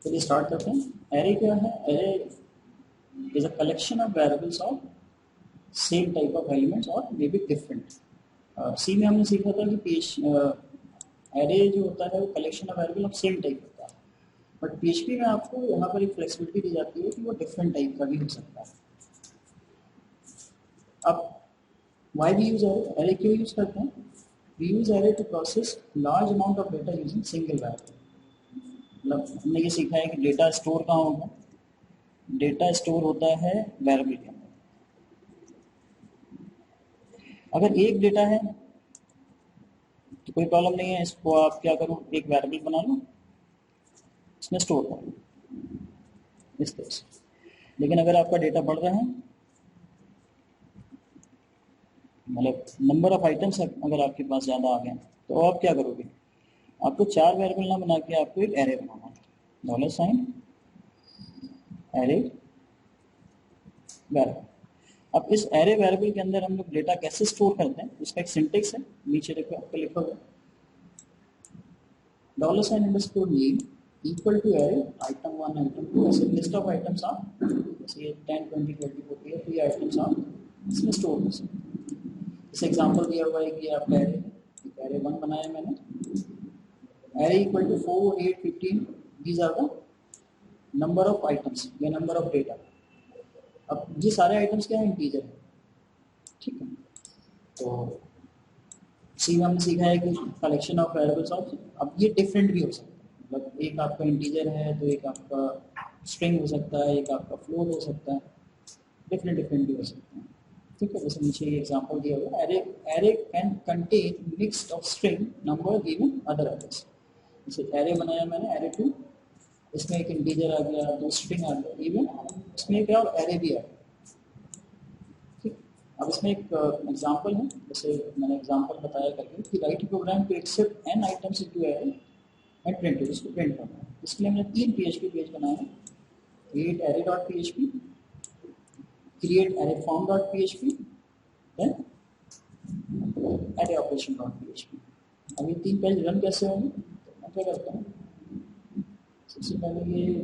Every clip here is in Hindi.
चलिए स्टार्ट करते हैं। एरे क्या है? Array is a collection of variables of same type of elements और मे बी डिफरेंट। सी में हमने सीखा था कि पेज एरे जो होता है वो collection of variable of same type होता है, बट पीएचपी में आपको यहाँ पर एक फ्लेक्सिबिलिटी दी जाती है कि वो डिफरेंट टाइप का भी हो सकता है। अब why we use array? Array क्यों यूज करते हैं? We use array to process large amount of data using single variable. मतलब हमने ये सीखा है कि डेटा स्टोर कहाँ होगा? डेटा स्टोर होता है वेरिएबल के अंदर। अगर एक डेटा है तो कोई प्रॉब्लम नहीं है, इसको आप क्या करो, एक वेरिएबल बना लो, इसमें स्टोर करो इस तरह से। लेकिन अगर आपका डेटा बढ़ रहा है, मतलब नंबर ऑफ आइटम्स अगर आपके पास ज़्यादा आ गए, तो आप क्या करोगे? आपको 4 वेरिएबल ना बना के आपको एक एरे बनाना है। Dollar sign array variable. अब इस एरे वेरिएबल के अंदर हम लोग डेटा कैसे स्टोर करते हैं, उसका एक सिंटेक्स है, नीचे देखो आपको लिखा हुआ dollar sign underscore name equal to array item 1 item 2, ऐसे लिस्ट ऑफ आइटम्स आप जैसे ये 10 20 30 40 है, तो ये आइटम्स आप इसमें स्टोर कर सकते हैं। इस एग्जांपल दिया हुआ है कि आपका एरे 1 बनाया मैंने, array equal to 4 8 15, these are the number of items या नंबर ऑफ डेटा। अब ये सारे आइटम्स क्या है? इंटीजर है, ठीक है। तो सी में हमने सीखा है कि कलेक्शन ऑफ वेरिएबल्स ऑफ, अब ये डिफरेंट भी हो सकता है, मतलब एक आपका इंटीजर है तो एक आपका स्ट्रिंग हो सकता है, एक आपका फ्लोट हो सकता है, डिफरेंट डिफरेंट भी हो सकते हैं, ठीक है। जैसे नीचे ये एग्जांपल दिया हुआ है, array array can contain mix of string number even other address. जैसे एरे बनाया मैंने एरे 2, इसमें एक इंटीजर आ गया, दो स्ट्रिंग आ गया, इवन इसमें एक और एरे भी आ गया, ठीक। अब इसमें एक एग्जांपल है, जैसे मैंने एग्जांपल बताया करके कि write program to accept an items into array and print it, इसको प्रिंट करना है। इसके लिए मैंने 3 पीएचपी पेज बनाए हैं। Create array dot PHP, create array form dot PHP, then array operation dot PHP. अब ये 3 पेज रन कैसे होंगे? तो मैं क्या करता हूँ, सबसे पहले ये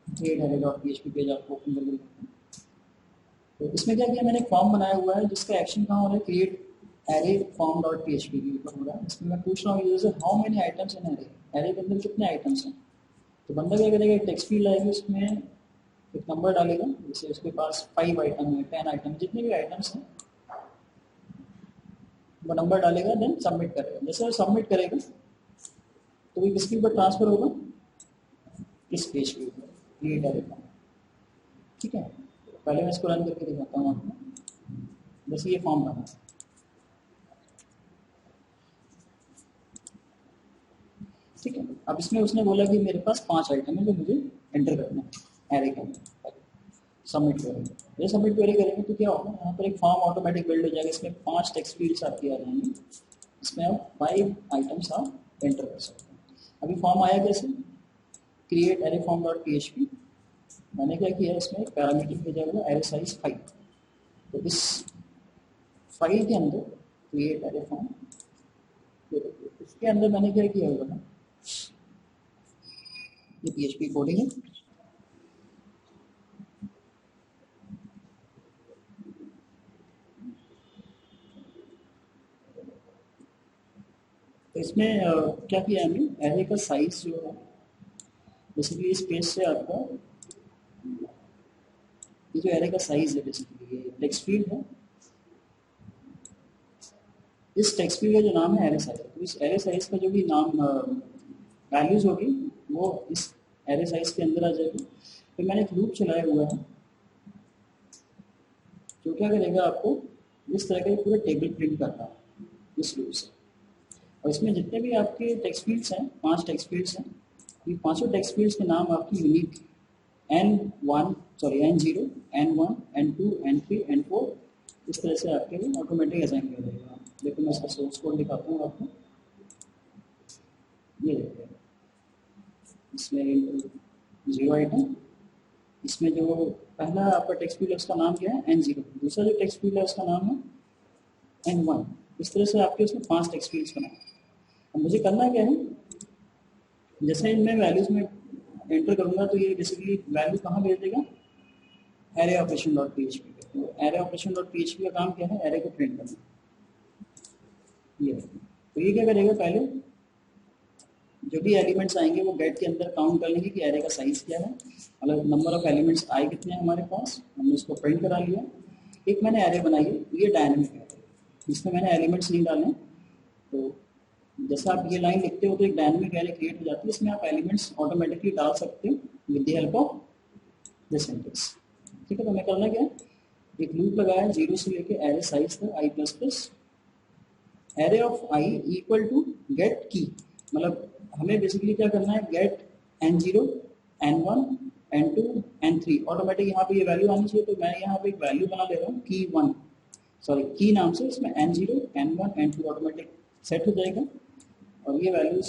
create array dot PHP page आपको ओपन करके दिखाता हूँ। तो इसमें क्या किया, मैंने एक फॉर्म बनाया हुआ है जिसका एक्शन कहाँ हो रहा है, create array form dot PHP के ऊपर हो रहा है। इसमें मैं पूछ रहा हूँ यूजर से how many items in array, array के अंदर कितने आइटम्स हैं। तो बंदा क्या करेगा, एक टेक्स्ट फील्ड आएगी, उसमें एक नंबर डालेगा, जैसे उसके पास 5 आइटम है, 10 आइटम, जितने भी आइटम्स हैं वो नंबर डालेगा, देन सबमिट करेगा। जैसे वो सबमिट करेगा तो वो किसके ऊपर ट्रांसफर होगा, इस पेज के ऊपर, क्रिएट एरे फॉर्म, ठीक है। पहले मैं इसको रन करके दिखाता हूँ आपको। जैसे ये फॉर्म बना, ठीक है। अब इसमें उसने बोला कि मेरे पास 5 आइटम है जो मुझे एंटर करना है एरे के अंदर, सबमिट करेंगे। ये सबमिट क्वेरी करेंगे तो क्या होगा, यहाँ पर एक फॉर्म ऑटोमेटिक बिल्ड हो जाएगा, इसमें 5 टेक्स्ट फील्ड्स आपके आ जाएंगे, इसमें आप 5 आइटम्स आप एंटर कर सकते हैं। अभी फॉर्म आया कैसे, create array form dot PHP, मैंने क्या किया, इसमें एक पैरामीटर भेजा हुआ एरे साइज 5। तो इस फाइल के अंदर क्रिएट एरे फॉर्म, इसके अंदर मैंने क्या किया हुआ है, ये पीएचपी कोडिंग है। तो इसमें क्या किया हमने, एरे का साइज जो है, बेसिकली इस पेज से आपका ये जो एरे का साइज है, बेसिकली ये टेक्स्ट फील्ड है, इस टेक्स्ट फील्ड का जो नाम है एरे साइज, तो इस एरे साइज का जो भी नाम वैल्यूज होगी वो इस एरे साइज के अंदर आ जाएगी। फिर मैंने एक लूप चलाया हुआ है जो क्या करेगा, आपको इस तरह के पूरे टेबल प्रिंट करता है इस लूप से। और इसमें जितने भी आपके टेक्स्ट फील्ड्स हैं, 5 टेक्स्ट फील्ड्स हैं, ये पांचों टेक्स्ट फील्ड्स के नाम आपकी unique N1 sorry N0 N1 N2 N3 N4 इस तरह से आपके लिए ऑटोमेटिक असाइन कर देगा। देखो मैं इसका सोर्स कोड दिखाता हूँ आपको, ये देखिए इसमें 0 आइटम, इसमें जो पहला आपका टेक्स्ट फील्ड है उसका नाम क्या है N0, दूसरा जो टेक्स्ट फील्ड है उसका नाम है N1। इस तरह से आपके उसमें 5 टेक्स्ट फील्ड्स बनाए। अब मुझे करना क्या है, जैसे इनमें वैल्यूज में एंटर करूंगा तो ये बेसिकली वैल्यू कहाँ भेज देगा, एरे ऑपरेशन डॉट पीएचपी पे। तो एरे ऑपरेशन डॉट पीएचपी का काम क्या है, एरे को प्रिंट करना। ये तो ये क्या करेगा, पहले जो भी एलिमेंट्स आएंगे वो गेट के अंदर काउंट कर लेंगे कि एरे का साइज क्या है, मतलब नंबर ऑफ एलिमेंट्स आए कितने हैं हमारे पास, हमने उसको प्रिंट करा लिया। एक मैंने एरे बनाई है, ये डायनेमिक है, इसमें मैंने एलिमेंट्स नहीं डाले। तो जैसे आप ये लाइन लिखते हो तो एक डायनेमिक एरे क्रिएट हो जाती है, इसमें आप एलिमेंट्स ऑटोमेटिकली डाल सकते हो with the help of this syntax. ठीक है, तो हमें करना क्या है, एक लूप लगाया 0 से लेके एरे साइज तक i plus plus, array of i equal to get की, मतलब हमें बेसिकली क्या करना है, gate n0 n1 n2 n3, automatic यहाँ पे ये वैल्यू आनी चाहिए। तो मैं यहाँ पे एक वैल्यू बना ले रहा हूँ की 1, सॉरी की नाम से, इसमें n0 n1 n2 automatic set हो जाएगा। और ये वैल्यूज,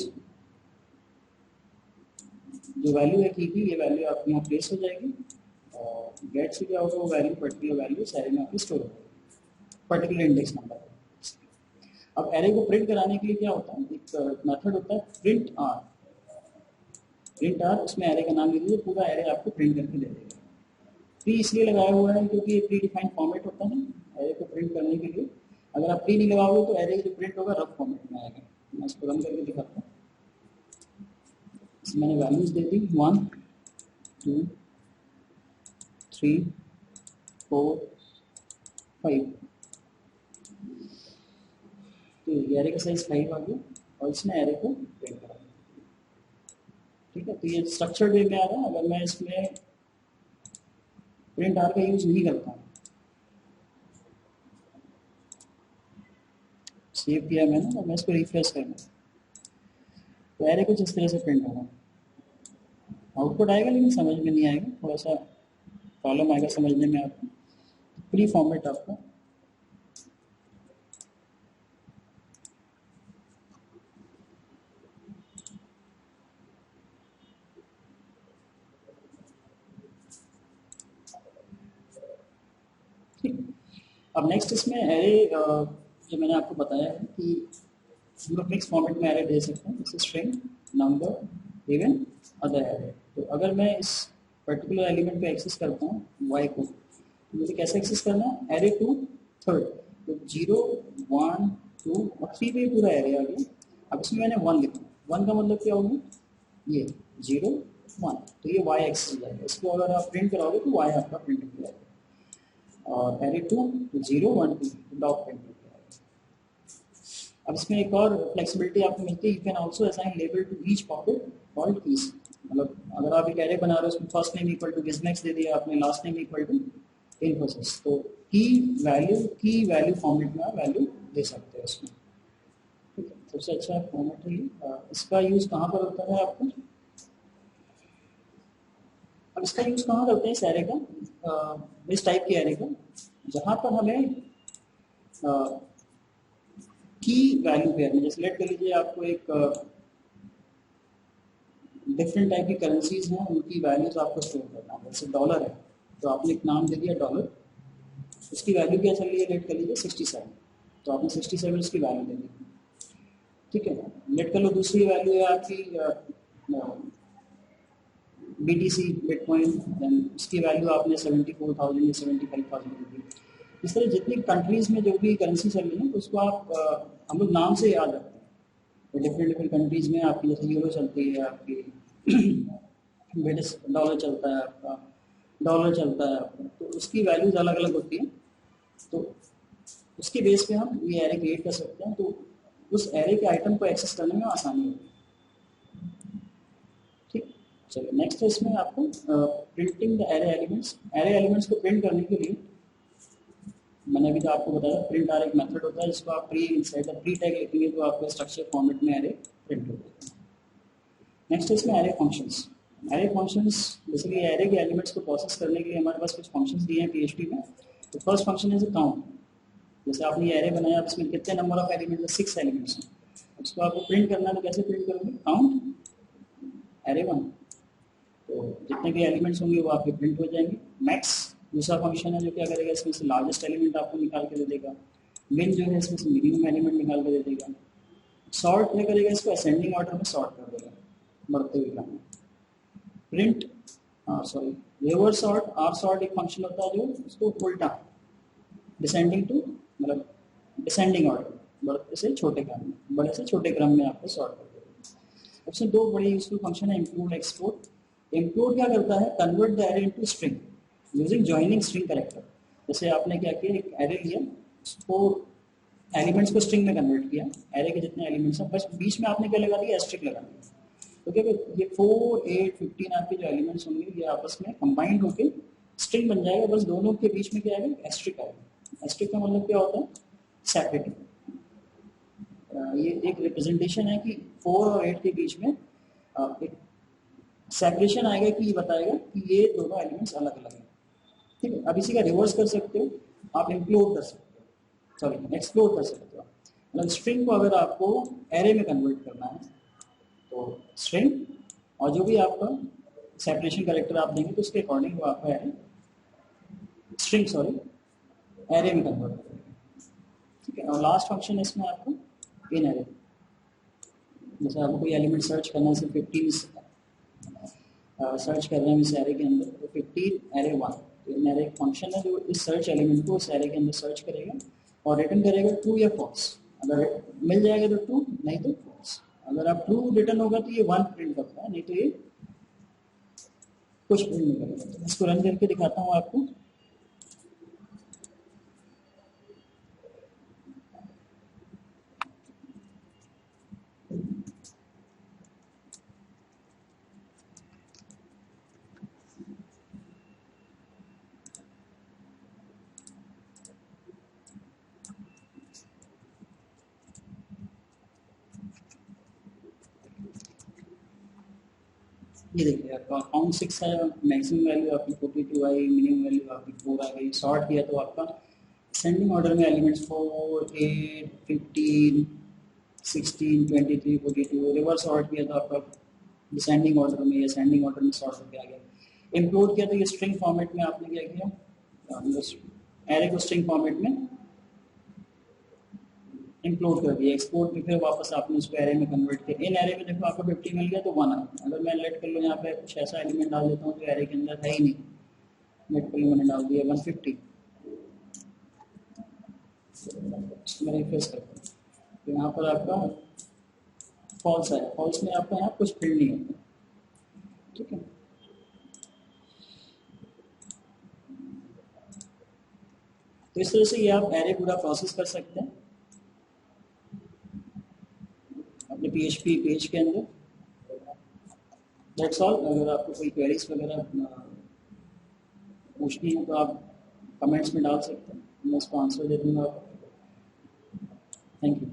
जो वैल्यू है की ये वैल्यू आपके यहाँ प्लेस हो जाएगी, और गेट से क्या होगा, वो वैल्यू पर्टिकुलर वैल्यू एरे में आपकी स्टोर होगी, पर्टिकुलर इंडेक्स नंबर। अब एरे को प्रिंट कराने के लिए क्या होता है, एक मेथड होता है प्रिंट आर। प्रिंट आर, उसमें एरे का नाम ले लीजिए, पूरा एरे आपको प्रिंट करके दे देगा। प्री इसलिए लगाया हुआ है क्योंकि ये प्री डिफाइंड फॉर्मेट होता है एरे को प्रिंट करने के लिए। अगर आप प्री नहीं लगाओगे तो एरे जो प्रिंट होगा रफ फॉर्मेट में आएगा। मैं इसको रन करके दिखाता हूँ। मैंने वैल्यूज दे दी 1 2 3 4 5, तो एरे का साइज 5 आ गया और इसमें एरे को प्रिंट करा। ठीक है, तो ये स्ट्रक्चर्ड वे में आ रहा है। अगर मैं इसमें प्रिंट आर का यूज नहीं करता हूँ, सेव किया मैंने और मैं इसको रिफ्रेश करना, तो एरे कुछ इस तरह से प्रिंट होगा। आउटपुट आएगा लेकिन समझ में नहीं आएगा, थोड़ा सा प्रॉब्लम आएगा समझने में आपको। प्री फॉर्मेट आपका ठीक। अब नेक्स्ट इसमें एरे, जो मैंने आपको बताया है कि हम लोग मिक्स फॉर्मेट में एरे दे सकते हैं, जैसे string, number, even other array. तो अगर मैं इस पर्टिकुलर एलिमेंट पे एक्सेस करता हूँ y को, तो मुझे कैसे एक्सेस करना है, एरे टू थर्ड, तो 0 1 2 और 3 पे पूरा एरे आ गया। अब इसमें मैंने 1 लिखा, 1 का मतलब क्या होगा, ये 0 1, तो ये y एक्सेस हो जाएगा। इसको अगर आप प्रिंट कराओगे तो y आपका प्रिंट हो जाएगा। और एरे 2 0 1 2 डॉट प्रिंट हो जाएगा। अब इसमें एक और फ्लेक्सिबिलिटी आपको मिलती है, you can also assign label to each pocket called keys. मतलब अगर आप एक एरे बना रहे हो, उसमें first name equal to business दे दिया आपने, last name equal to Infosys, तो की वैल्यू फॉर्मेट में वैल्यू दे सकते हैं उसमें। ठीक है, सबसे अच्छा फॉर्मेट है ये। इसका यूज कहाँ पर होता है आपको, अब इसका यूज कहाँ करते हैं इस एरे का, इस टाइप के एरे का, जहाँ पर हमें की वैल्यू पेयर में, जैसे लेट कर लीजिए आपको एक डिफरेंट टाइप की करेंसीज हैं, उनकी वैल्यूज आपको स्टोर करना है। जैसे डॉलर है तो आपने एक नाम दे दिया डॉलर, उसकी वैल्यू क्या चल रही है, लेट कर लीजिए 67, तो आपने 67 उसकी वैल्यू दे दी। ठीक है, लेट कर लो दूसरी वैल्यू है आपकी BTC बिटकॉइन, देन उसकी वैल्यू आपने 74,000 या 75,000 दी। इस तरह जितनी कंट्रीज में जो भी करेंसी चल रही है तो उसको आप हम लोग नाम से याद रखते हैं। डिफरेंट डिफरेंट कंट्रीज में आपकी जैसे यूरो चलती है, आपकी ब्रिटिश डॉलर चलता है, आपका डॉलर चलता है आपका, तो उसकी वैल्यूज अलग अलग होती हैं। तो उसके बेस पे हम ये एरे क्रिएट कर सकते हैं, तो उस एरे के आइटम को एक्सेस करने में आसानी होगी। ठीक, चलिए नेक्स्ट है इसमें आपको printing the array elements. Array elements को प्रिंट करने के लिए मैंने अभी तो आपको बताया प्रिंट आर एक मेथड होता है, जिसको आप pre inside the pre tag लिखेंगे तो आपका स्ट्रक्चर फॉर्मेट में एरे प्रिंट हो जाएगा। नेक्स्ट है इसमें array functions. Array functions basically array के एलिमेंट्स को प्रोसेस करने के लिए हमारे पास कुछ फंक्शंस दिए हैं PHP में। तो फर्स्ट फंक्शन है काउंट। जैसे आपने ये एरे बनाया, इसमें कितने नंबर ऑफ एलिमेंट्स है, 6 एलिमेंट्स हैं, उसको आपको प्रिंट करना है तो कैसे प्रिंट करोगे, काउंट एरे 1, तो जितने भी एलिमेंट्स होंगे वो आपके प्रिंट हो जाएंगे। मैक्स दूसरा फंक्शन है जो क्या करेगा, इसमें से लार्जेस्ट एलिमेंट आपको निकाल के दे देगा। मिन जो है इसमें से मिनिमम एलिमेंट निकाल के दे देगा। सॉर्ट क्या करेगा, इसको असेंडिंग ऑर्डर में सॉर्ट कर देगा, बढ़ते हुए क्रम में। Print sorry reverse sort, r sort एक फंक्शन होता है जो उसको उल्टा डिसेंडिंग टू मतलब डिसेंडिंग ऑर्डर, बड़े से छोटे क्रम में, बड़े से छोटे क्रम में आपको सॉर्ट कर देगा। उसमें दो बड़े यूजफुल फंक्शन है, इंक्लूड एक्सपोर्ट। इंक्लूड क्या करता है, convert the array into string using joining string character. जैसे आपने क्या किया, एक एरे लिया, उसको एलिमेंट्स को स्ट्रिंग में कन्वर्ट किया, एरे के जितने एलिमेंट्स हैं बस बीच में आपने क्या लगा दिया, एस्ट्रिक लगा दिया। तो क्या ये 4, 8, 15 आपके जो एलिमेंट्स होंगे ये आपस में कंबाइंड होकर स्ट्रिंग बन जाएगा, बस दोनों के बीच में क्या आएगा, एस्ट्रिक आएगा। एस्ट्रिक का मतलब क्या होता है, सेपरेटिंग। ये एक रिप्रेजेंटेशन है कि 4 और 8 के बीच में एक सेपरेशन आएगा कि ये बताएगा कि ये दोनों एलिमेंट्स अलग अलग हैं। ठीक है, अब इसी का रिवर्स कर सकते हो, आप इंक्लूड कर सकते हो, सॉरी एक्सप्लोर कर सकते हो। मतलब स्ट्रिंग को अगर आपको एरे में कन्वर्ट करना है तो स्ट्रिंग और जो भी आपका सेपरेशन कैरेक्टर आप देंगे तो उसके अकॉर्डिंग वो आपका एरे स्ट्रिंग सॉरी एरे में कन्वर्ट करेगा। ठीक है, और लास्ट फंक्शन है इसमें आपको इन एरे। जैसे आपको कोई एलिमेंट सर्च करना है, सिर्फ 15 सर्च कर रहे हैं इस एरे के अंदर, तो 15 एरे 1, तो इन एरे एक फंक्शन है जो इस सर्च एलिमेंट को इस एरे के अंदर सर्च करेगा और रिटर्न करेगा ट्रू या फॉल्स। अगर मिल जाएगा तो ट्रू, नहीं तो फॉल्स। अगर आप ट्रू रिटर्न होगा तो ये 1 प्रिंट करता है, नहीं तो ये कुछ प्रिंट नहीं करेगा। तो इसको रन करके दिखाता हूँ आपको। ये देखिए आपका काउंट 6 है, मैक्सिमम वैल्यू आपकी 42 आई, मिनिमम वैल्यू आपकी 4 आ गई। सॉर्ट किया तो आपका सेंडिंग ऑर्डर में एलिमेंट्स 4, 8, 15, 16, 23, 42। रिवर्स सॉर्ट किया तो आपका डिसेंडिंग ऑर्डर में या सेंडिंग ऑर्डर में सॉर्ट होकर आ गया। इंक्लूड किया तो ये स्ट्रिंग फॉर्मेट में आपने क्या किया, एरे को स्ट्रिंग फॉर्मेट में इंक्लूड कर दिया। एक्सपोर्ट में फिर वापस आपने उसको एरे में कन्वर्ट किया। इन एरे में देखो आपको 50 मिल गया तो 1 आ। अगर मैं लेट कर लूँ यहाँ पे कुछ ऐसा एलिमेंट डाल देता हूँ जो एरे के अंदर है ही नहीं, लेट कर लूँ मैंने डाल दिया 150, मैं रिफ्रेश करता हूँ तो यहाँ पर आपका फॉल्स है। फॉल्स में आपका यहाँ कुछ फील्ड नहीं होता। ठीक है, तो इस तरह से ये आप एरे पूरा प्रोसेस कर सकते हैं अपने PHP पेज के अंदर। That's all. अगर आपको कोई क्वेरीज वगैरह पूछनी है तो आप कमेंट्स में डाल सकते हैं, मैं इसको आंसर दे दूंगा। Thank you.